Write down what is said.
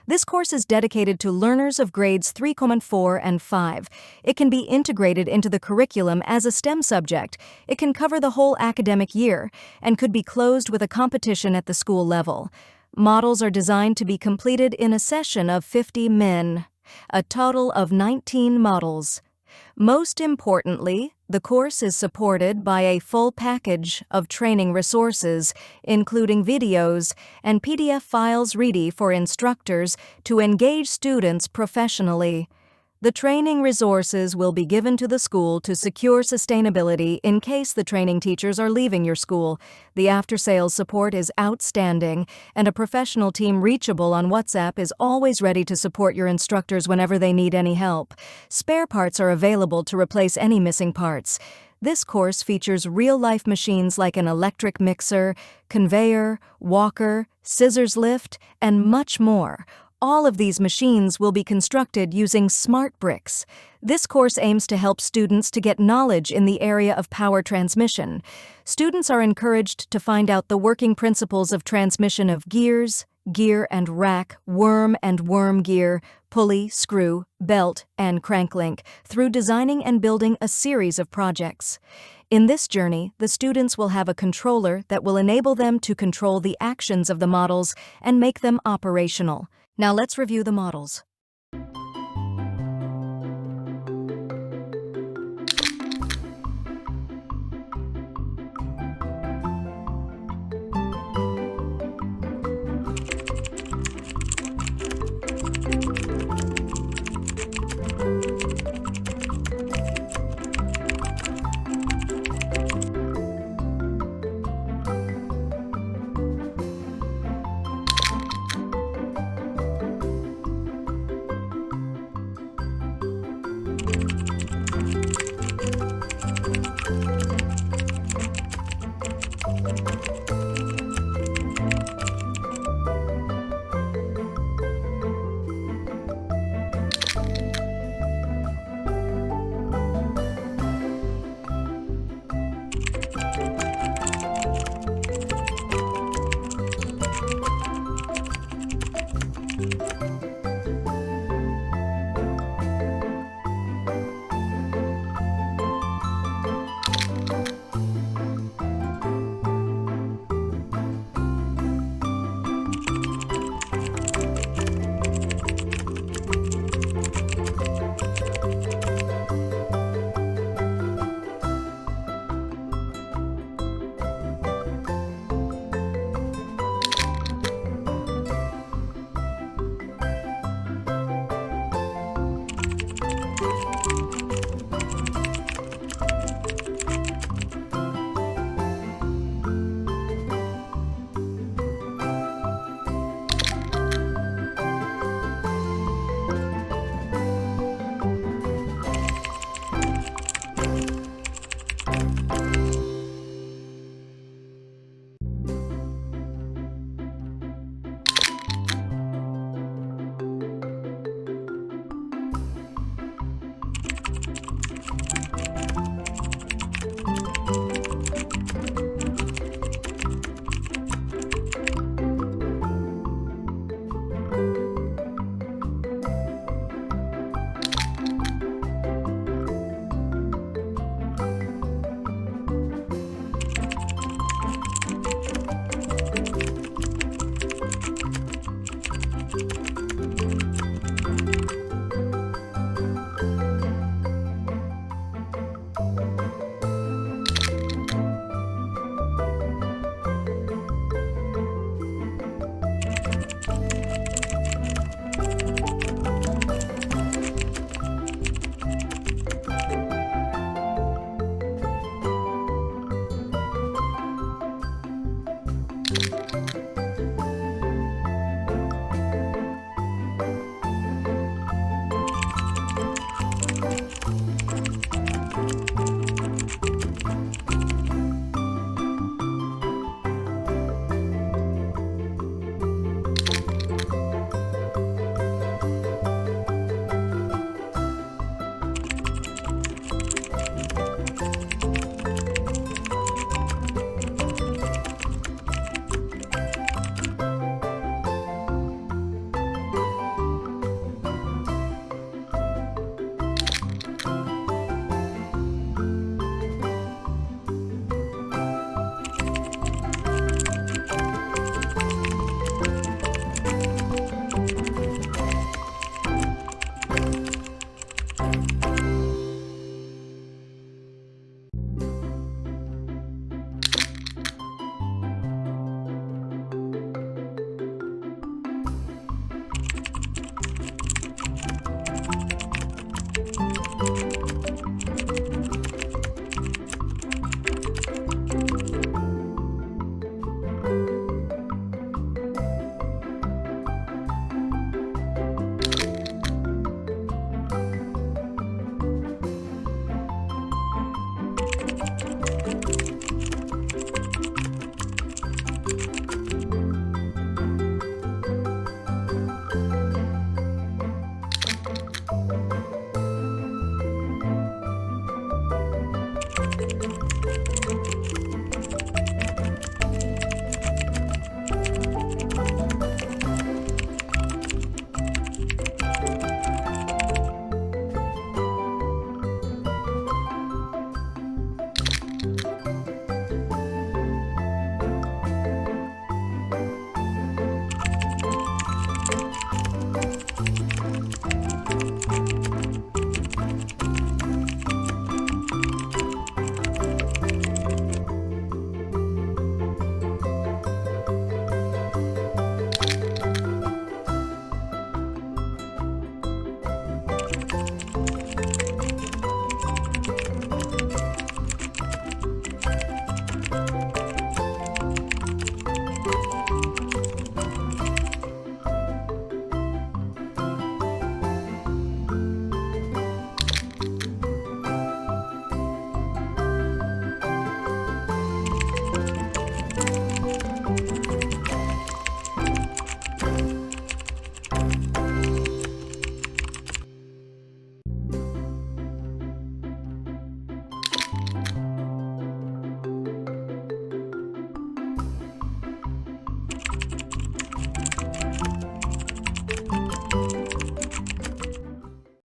This course is dedicated to learners of grades 3.4 and 5. It can be integrated into the curriculum as a STEM subject. It can cover the whole academic year and could be closed with a competition at the school level. Models are designed to be completed in a session of 50 min, a total of 19 models. Most importantly, the course is supported by a full package of training resources, including videos and PDF files ready for instructors to engage students professionally. The training resources will be given to the school to secure sustainability in case the training teachers are leaving your school. The after-sales support is outstanding, and a professional team reachable on WhatsApp is always ready to support your instructors whenever they need any help. Spare parts are available to replace any missing parts. This course features real-life machines like an electric mixer, conveyor, walker, scissors lift, and much more. All of these machines will be constructed using smart bricks. This course aims to help students to get knowledge in the area of power transmission. Students are encouraged to find out the working principles of transmission of gears, gear and rack, worm and worm gear, pulley, screw, belt, and crank link through designing and building a series of projects. In this journey, the students will have a controller that will enable them to control the actions of the models and make them operational. Now let's review the models.